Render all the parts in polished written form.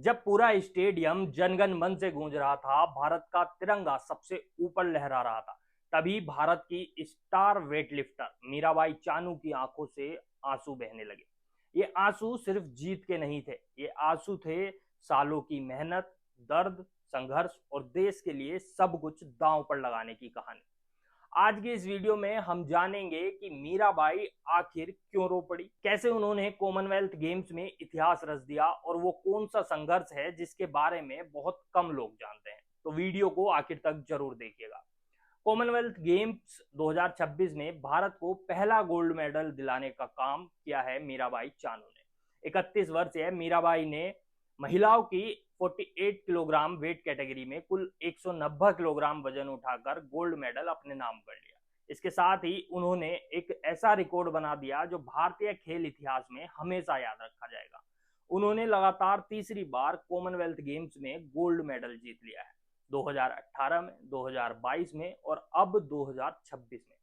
जब पूरा स्टेडियम जनगण मन से गूंज रहा था, भारत का तिरंगा सबसे ऊपर लहरा रहा था, तभी भारत की स्टार वेटलिफ्टर मीराबाई चानू की आंखों से आंसू बहने लगे। ये आंसू सिर्फ जीत के नहीं थे, ये आंसू थे सालों की मेहनत, दर्द, संघर्ष और देश के लिए सब कुछ दांव पर लगाने की कहानी। आज के इस वीडियो में हम जानेंगे कि मीराबाई आखिर क्यों रो पड़ी, कैसे उन्होंने कॉमनवेल्थ गेम्स में इतिहास रच दिया और वो कौन सा संघर्ष है जिसके बारे में बहुत कम लोग जानते हैं। तो वीडियो को आखिर तक जरूर देखिएगा। कॉमनवेल्थ गेम्स 2026 में भारत को पहला गोल्ड मेडल दिलाने का काम किया है मीराबाई चानू ने। 31 वर्षीय मीराबाई ने महिलाओं की 48 किलोग्राम वेट कैटेगरी में कुल 190 किलोग्राम वजन उठाकर गोल्ड मेडल अपने नाम कर लिया। इसके साथ ही उन्होंने एक ऐसा रिकॉर्ड बना दिया जो भारतीय खेल इतिहास में हमेशा याद रखा जाएगा। उन्होंने लगातार तीसरी बार कॉमनवेल्थ गेम्स में गोल्ड मेडल जीत लिया है, 2018 में, 2022 में और अब 2026 में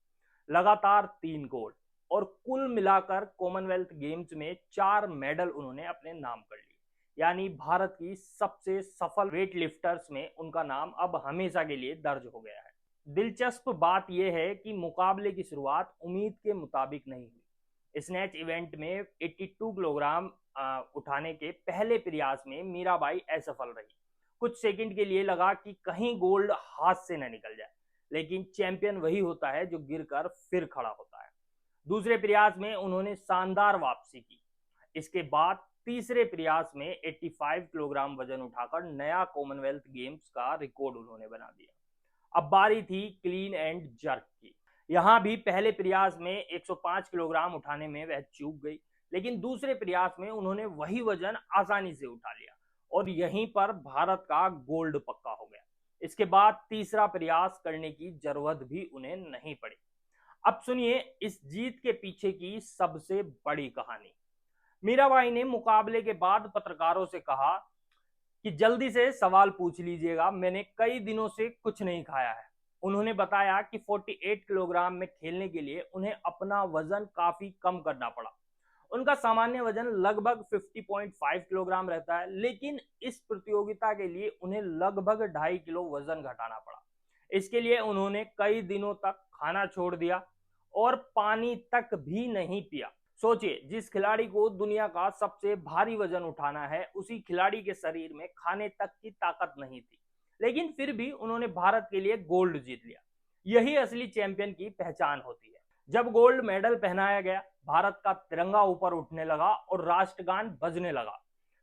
लगातार 3 गोल्ड और कुल मिलाकर कॉमनवेल्थ गेम्स में 4 मेडल उन्होंने अपने नाम कर लिए। यानी भारत की सबसे सफल वेट लिफ्टर्स में उनका नाम अब हमेशा के लिए दर्ज हो गया है। दिलचस्प बात यह है कि मुकाबले की शुरुआत उम्मीद के मुताबिक नहीं हुई। स्नैच इवेंट में 82 किलोग्राम उठाने के पहले प्रयास में मीराबाई असफल रही। कुछ सेकंड के लिए लगा कि कहीं गोल्ड हाथ से न निकल जाए, लेकिन चैंपियन वही होता है जो गिरकर फिर खड़ा होता है। दूसरे प्रयास में उन्होंने शानदार वापसी की। इसके बाद तीसरे प्रयास में 85 किलोग्राम वजन उठाकर नया कॉमनवेल्थ गेम्स का रिकॉर्ड उन्होंने बना दिया। अब बारी थी क्लीन एंड जर्क की। यहां भी पहले प्रयास में 105 किलोग्राम उठाने में वह चूक गई, लेकिन दूसरे प्रयास में उन्होंने वही वजन आसानी से उठा लिया और यहीं पर भारत का गोल्ड पक्का हो गया। इसके बाद तीसरा प्रयास करने की जरूरत भी उन्हें नहीं पड़ी। अब सुनिए इस जीत के पीछे की सबसे बड़ी कहानी। मीराबाई ने मुकाबले के बाद पत्रकारों से कहा कि जल्दी से सवाल पूछ लीजिएगा, मैंने कई दिनों से कुछ नहीं खाया है। उन्होंने बताया कि 48 किलोग्राम में खेलने के लिए उन्हें अपना वजन काफी कम करना पड़ा। उनका सामान्य वजन लगभग 50.5 किलोग्राम रहता है, लेकिन इस प्रतियोगिता के लिए उन्हें लगभग 2.5 किलो वजन घटाना पड़ा। इसके लिए उन्होंने कई दिनों तक खाना छोड़ दिया और पानी तक भी नहीं पिया। सोचिए, जिस खिलाड़ी को दुनिया का सबसे भारी वजन उठाना है, उसी खिलाड़ी के शरीर में खाने तक की ताकत नहीं थी, लेकिन फिर भी उन्होंने भारत के लिए गोल्ड जीत लिया। यही असली चैंपियन की पहचान होती है। जब गोल्ड मेडल पहनाया गया, भारत का तिरंगा ऊपर उठने लगा और राष्ट्रगान बजने लगा,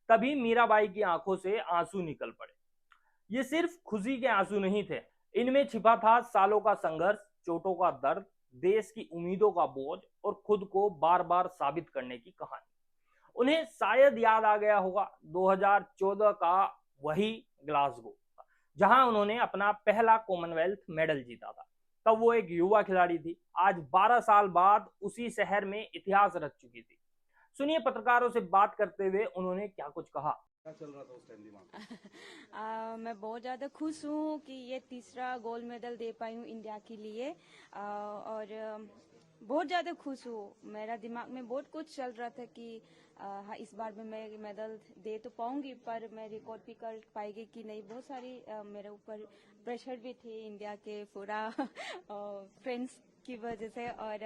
तभी मीराबाई की आंखों से आंसू निकल पड़े। ये सिर्फ खुशी के आंसू नहीं थे, इनमें छिपा था सालों का संघर्ष, चोटों का दर्द, देश की उम्मीदों का बोझ और खुद को बार बार साबित करने की कहानी। उन्हें शायद याद आ गया होगा 2014 का वही ग्लासगो, जहां उन्होंने अपना पहला कॉमनवेल्थ मेडल जीता था। तब वो एक युवा खिलाड़ी थी। आज 12 साल बाद उसी शहर में इतिहास रच चुकी थी। सुनिए पत्रकारों से बात करते हुए उन्होंने क्या कुछ कहा। क्या चल रहा था उस टाइम दिमाग में? मैं बहुत ज़्यादा खुश हूँ कि ये तीसरा गोल्ड मेडल दे पाई हूँ इंडिया के लिए। और बहुत ज़्यादा खुश हूँ। मेरा दिमाग में बहुत कुछ चल रहा था कि हाँ, इस बार में मैं मेडल दे तो पाऊंगी, पर मैं रिकॉर्ड भी कर पाएगी कि नहीं। बहुत सारी मेरे ऊपर प्रेशर भी थे इंडिया के पूरा फ्रेंड्स की वजह से। और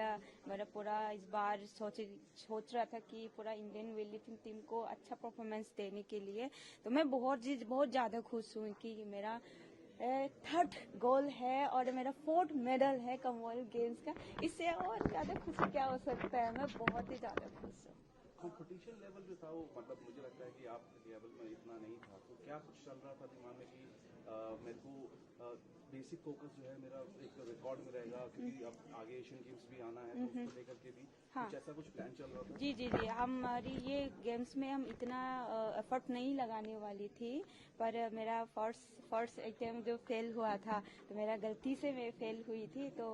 मेरा पूरा इस बार सोच रहा था कि पूरा इंडियन वेटलिफ्टिंग टीम को अच्छा परफॉर्मेंस देने के लिए। तो मैं बहुत ज़्यादा खुश हूँ कि मेरा थर्ड गोल है और मेरा फोर्थ मेडल है कॉमनवेल्थ गेम्स का। इससे और ज़्यादा खुशी क्या हो सकता है। मैं बहुत ही ज़्यादा खुश हूँ। कंपटीशन लेवल जो था वो मतलब मुझे लगता है कि आप लेवल में इतना नहीं था, तो क्या कुछ चल रहा था दिमाग में कि मेरे को बेसिक फोकस जो है मेरा एक रिकॉर्ड में रहेगा, क्योंकि अब आगे एशियन गेम्स भी आना है, तो उसको लेकर के भी हाँ, कुछ ऐसा कुछ प्लान चल रहा था? जी, हमारी ये गेम्स में हम इतना एफर्ट नहीं लगाने वाली थी। पर मेरा फर्स्ट एग्जाम जो फेल हुआ था, तो मेरा गलती से मैं फेल हुई थी। तो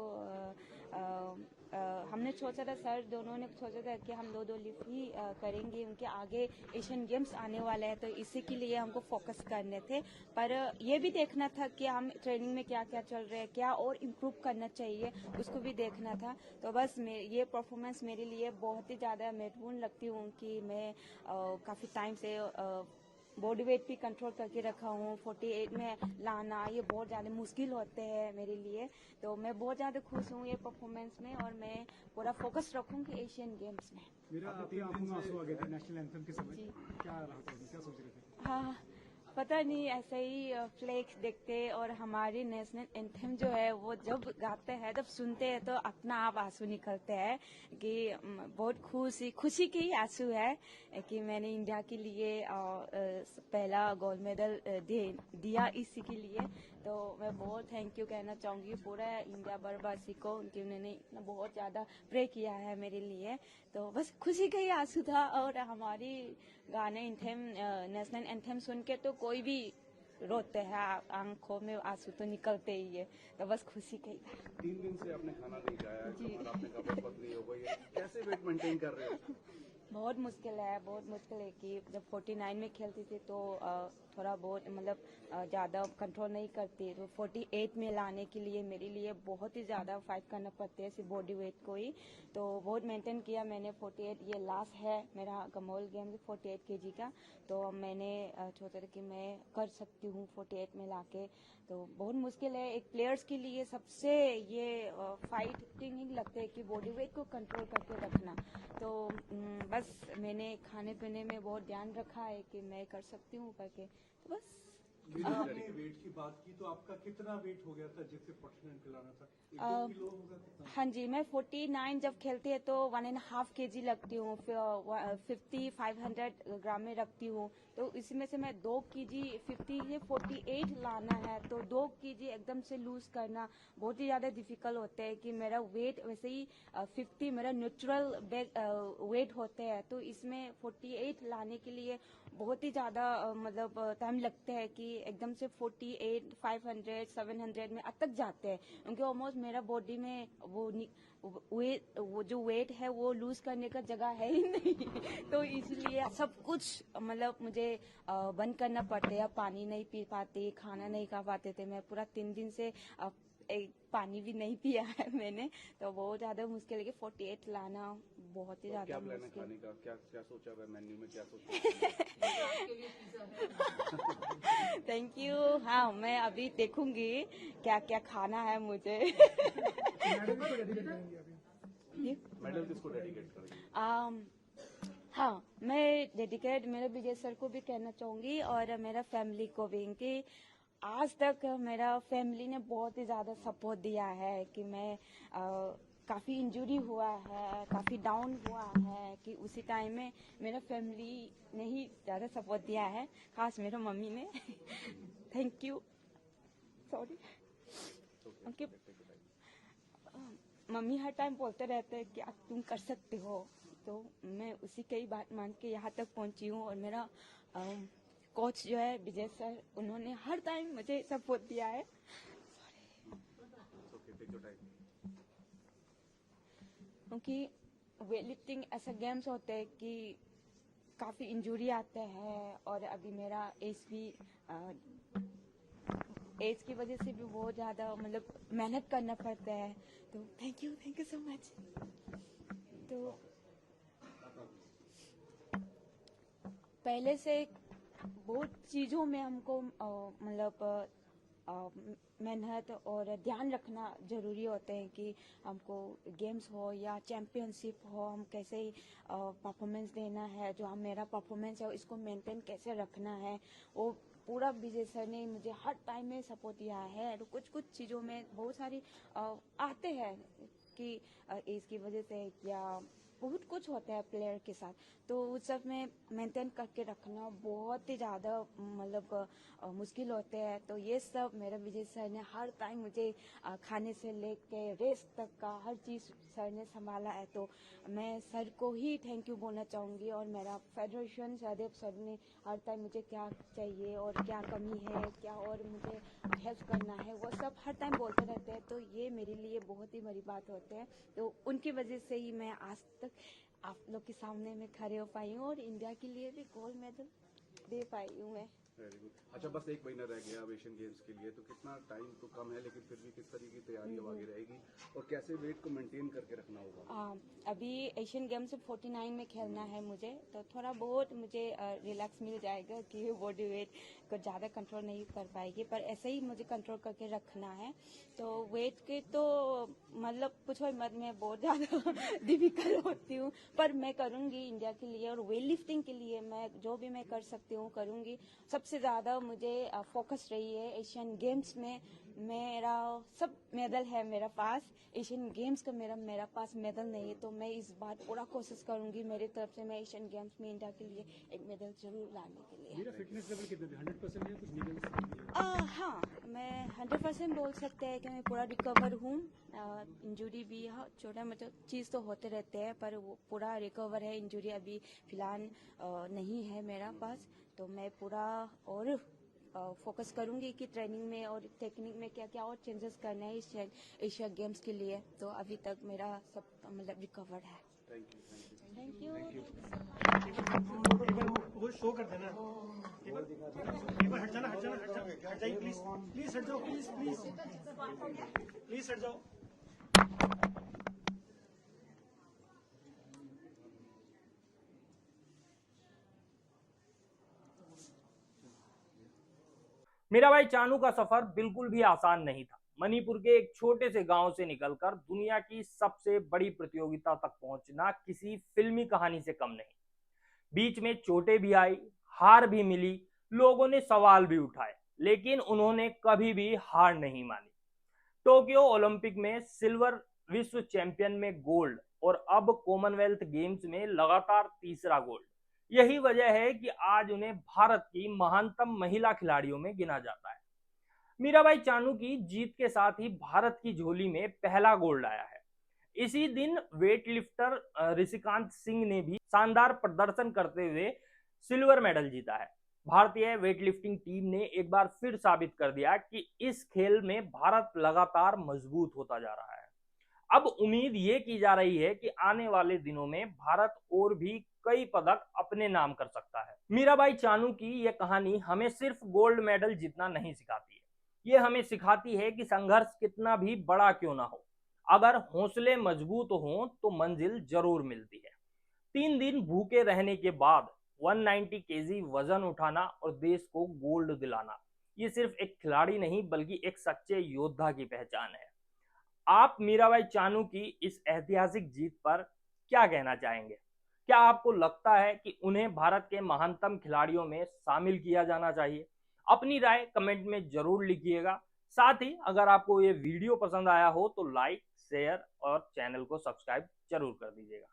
हमने सोचा था, सर दोनों ने सोचा था कि हम दो लिफ्ट ही करेंगे। उनके आगे एशियन गेम्स आने वाले हैं, तो इसी के लिए हमको फोकस करने थे। पर ये भी देखना था कि हम ट्रेनिंग में क्या क्या चल रहा है, क्या और इम्प्रूव करना चाहिए, उसको भी देखना था। तो बस ये परफॉर्मेंस मेरे लिए बहुत ही ज़्यादा महत्वपूर्ण लगती हूँ कि मैं काफ़ी टाइम से बॉडी वेट भी कंट्रोल करके रखा हूँ। 48 में लाना ये बहुत ज़्यादा मुश्किल होते हैं मेरे लिए, तो मैं बहुत ज़्यादा खुश हूँ ये परफॉर्मेंस में, और मैं पूरा फोकस रखूँगी एशियन गेम्स में। मेरा आपकी आंखों में आंसू आ गए थे नेशनल एंथम के समय, जी। क्या रहा था, क्या सोच रहे थे? हाँ, पता नहीं, ऐसे ही फ्लेक्स देखते और हमारी नेशनल एंथम जो है वो जब गाते हैं जब सुनते हैं तो अपना आप आंसू निकलते हैं कि बहुत खुशी के ही आंसू है कि मैंने इंडिया के लिए पहला गोल्ड मेडल दिया इसी के लिए। तो मैं बहुत थैंक यू कहना चाहूँगी पूरा इंडिया भरवासी को, उनकी उन्होंने इतना बहुत ज़्यादा प्रे किया है मेरे लिए, तो बस खुशी का ही आंसू था। और हमारी गाने एंथम नेशनल एंथम सुन के तो कोई भी रोते हैं, आंखों में आंसू तो निकलते ही है, तो बस खुशी का ही था। 3 दिन से आपने खाना नहीं खाया है, जी। कमर आपने कहा बहुत पतली हो गई है, कैसे वेट मेंटेन कर रहे हो? बहुत मुश्किल है कि जब 49 में खेलती थी तो थोड़ा बहुत मतलब ज़्यादा कंट्रोल नहीं करती, तो 48 में लाने के लिए मेरे लिए बहुत ही ज़्यादा फाइट करना पड़ता है सिर्फ बॉडी वेट को ही, तो बहुत मेंटेन किया मैंने। 48 ये लास्ट है मेरा कॉमनवेल्थ गेम 48 केजी का, तो मैंने सोचा था कि मैं कर सकती हूँ 48 में लाके, तो बहुत मुश्किल है एक प्लेयर्स के लिए। सबसे ये फाइटिंग लगता है कि बॉडी वेट को कंट्रोल करके रखना, तो बस मैंने खाने पीने में बहुत ध्यान रखा है कि मैं कर सकती हूँ करके, तो बस। आपने वेट की बात की तो आपका कितना वेट हो गया था जिससे 49 खिलाना था? 1-2 किलो होगा कितना? हाँ जी, मैं 49 जब खेलती है तो 1.5 kg लगती हूँ, फिर 500 ग्राम में रखती हूँ, तो इसमें से मैं 2 kg 50 ये 48 लाना है, तो 2 kg एकदम से लूज करना बहुत ही ज़्यादा डिफिकल्ट होता है कि मेरा वेट वैसे ही 50 मेरा न्यूट्रल वेट होता है, तो इसमें 48 लाने के लिए बहुत ही ज़्यादा मतलब टाइम लगता है कि एकदम से 48 500 700 में अटक जाते हैं, क्योंकि ऑलमोस्ट मेरा बॉडी में वो जो वेट है वो लूज करने का जगह है ही नहीं तो इसलिए सब कुछ मतलब मुझे बंद करना पड़ता है। पानी नहीं पी पाते, खाना नहीं खा पाते थे, मैं पूरा 3 दिन से एक पानी भी नहीं पिया है मैंने, तो बहुत ज्यादा मुश्किल है कि 48 लाना बहुत ही क्या ज्यादा प्लान है मुश्किल। खाने का, क्या सोचा हुआ है मेन्यू में, क्या सोचा है? Thank you. हाँ, मैं अभी देखूंगी क्या क्या खाना है मुझे मेडल किसको डेडिकेट करेंगे अभी? मेडल किसको डेडिकेट करेंगे? हाँ, मैं डेडिकेट मेरे विजय सर को भी कहना चाहूंगी और मेरा फैमिली को भी, कि आज तक मेरा फैमिली ने बहुत ही ज़्यादा सपोर्ट दिया है कि मैं काफ़ी इंजरी हुआ है, काफ़ी डाउन हुआ है, कि उसी टाइम में मेरा फैमिली ने ही ज़्यादा सपोर्ट दिया है, खास मेरा मम्मी ने थैंक यू। सॉरी, उनके मम्मी हर टाइम बोलते रहते हैं कि आप तुम कर सकते हो, तो मैं उसी की बात मान के यहाँ तक पहुँची हूँ। और मेरा कोच जो है विजय सर, उन्होंने हर टाइम मुझे सपोर्ट दिया है। क्योंकि वेट लिफ्टिंग ऐसा गेम्स होते हैं कि काफ़ी इंजरी आते हैं, और अभी मेरा एज की वजह से भी बहुत ज़्यादा मतलब मेहनत करना पड़ता है, तो थैंक यू सो मच। तो पहले से बहुत चीज़ों में हमको मतलब मेहनत और ध्यान रखना जरूरी होते हैं कि हमको गेम्स हो या चैंपियनशिप हो, हम कैसे परफॉर्मेंस देना है, जो हम मेरा परफॉर्मेंस है इसको मेंटेन कैसे रखना है, वो पूरा विजय सर ने मुझे हर टाइम में सपोर्ट दिया है। और कुछ चीज़ों में बहुत सारी आते हैं कि एज की वजह से या बहुत कुछ होता है प्लेयर के साथ, तो उस सब में मेंटेन करके रखना बहुत ही ज़्यादा मतलब मुश्किल होते हैं। तो ये सब मेरा विजय सर ने हर टाइम मुझे खाने से लेके रेस्ट तक का हर चीज़ सर ने संभाला है, तो मैं सर को ही थैंक यू बोलना चाहूँगी। और मेरा फेडरेशन सहदेव सर ने हर टाइम मुझे क्या चाहिए और क्या कमी है, क्या और मुझे हेल्प करना है, वो सब हर टाइम बोलते रहते हैं, तो ये मेरे लिए बहुत ही बड़ी बात होती है। तो उनकी वजह से ही मैं आज तक आप लोग के सामने में खड़े हो पाई हूँ और इंडिया के लिए भी गोल्ड मेडल दे पाई हूँ मैं। Very good. अच्छा, बस एक महीना रह गया अब एशियन गेम्स के लिए, तो कितना टाइम तो कम है, लेकिन फिर भी किस तरह की तैयारी अब आगे रहेगी और कैसे वेट को मेंटेन करके रखना होगा? अभी एशियन गेम्स 49 में खेलना है मुझे, तो थोड़ा बहुत मुझे रिलैक्स मिल जाएगा कि बॉडी वेट को ज़्यादा कंट्रोल नहीं कर पाएगी, पर ऐसे ही मुझे कंट्रोल करके रखना है। तो वेट के तो मतलब पूछो मत, मैं बहुत ज़्यादा डिफिकल्ट होती हूँ, पर मैं करूँगी इंडिया के लिए और वेट लिफ्टिंग के लिए मैं जो भी मैं कर सकती हूँ करूँगी। सबसे ज़्यादा मुझे फोकस रही है एशियन गेम्स में। मेरा सब मेडल है मेरे पास, एशियन गेम्स का मेरा पास मेडल नहीं है, तो मैं इस बार पूरा कोशिश करूंगी मेरी तरफ से मैं एशियन गेम्स में इंडिया के लिए एक मेडल जरूर लाने के लिए। मेरा फिटनेस लेवल कितना है? 100% है? कुछ निगल हाँ, मैं 100% बोल सकते हैं कि मैं पूरा रिकवर हूँ। इंजरी भी छोटा मोटा चीज़ तो होते रहते हैं, पर वो पूरा रिकवर है। इंजरी अभी फिलहाल नहीं है मेरा पास, तो मैं पूरा और फोकस करूंगी कि ट्रेनिंग में और टेक्निक में क्या क्या और चेंजेस करना है इस एशिया गेम्स के लिए। तो अभी तक मेरा सब मतलब रिकवर्ड है। Thank you. Thank you. एक बार वो शो कर देना। एक बार हट जाना, हट जाइए प्लीज, प्लीज हट जाओ, प्लीज हट जाओ। मीराबाई चानू का सफर बिल्कुल भी आसान नहीं था। मणिपुर के एक छोटे से गांव से निकलकर दुनिया की सबसे बड़ी प्रतियोगिता तक पहुंचना किसी फिल्मी कहानी से कम नहीं। बीच में चोटें भी आई, हार भी मिली, लोगों ने सवाल भी उठाए, लेकिन उन्होंने कभी भी हार नहीं मानी। टोक्यो ओलंपिक में सिल्वर, विश्व चैंपियन में गोल्ड और अब कॉमनवेल्थ गेम्स में लगातार तीसरा गोल्ड। यही वजह है कि आज उन्हें भारत की महानतम महिला खिलाड़ियों में गिना जाता है। मीराबाई चानू की जीत के साथ ही भारत की झोली में पहला गोल्ड आया है। इसी दिन वेट लिफ्टर ऋषिकांत सिंह ने भी शानदार प्रदर्शन करते हुए सिल्वर मेडल जीता है। भारतीय वेट लिफ्टिंग टीम ने एक बार फिर साबित कर दिया कि इस खेल में भारत लगातार मजबूत होता जा रहा है। अब उम्मीद ये की जा रही है कि आने वाले दिनों में भारत और भी कई पदक अपने नाम कर सकता है। मीराबाई चानू की यह कहानी हमें सिर्फ गोल्ड मेडल जीतना नहीं सिखाती है, ये हमें सिखाती है कि संघर्ष कितना भी बड़ा क्यों ना हो, अगर हौसले मजबूत हों तो मंजिल जरूर मिलती है। 3 दिन भूखे रहने के बाद 190 केजी वजन उठाना और देश को गोल्ड दिलाना, ये सिर्फ एक खिलाड़ी नहीं बल्कि एक सच्चे योद्धा की पहचान है। आप मीराबाई चानू की इस ऐतिहासिक जीत पर क्या कहना चाहेंगे? क्या आपको लगता है कि उन्हें भारत के महानतम खिलाड़ियों में शामिल किया जाना चाहिए? अपनी राय कमेंट में जरूर लिखिएगा। साथ ही अगर आपको ये वीडियो पसंद आया हो तो लाइक, शेयर और चैनल को सब्सक्राइब जरूर कर दीजिएगा।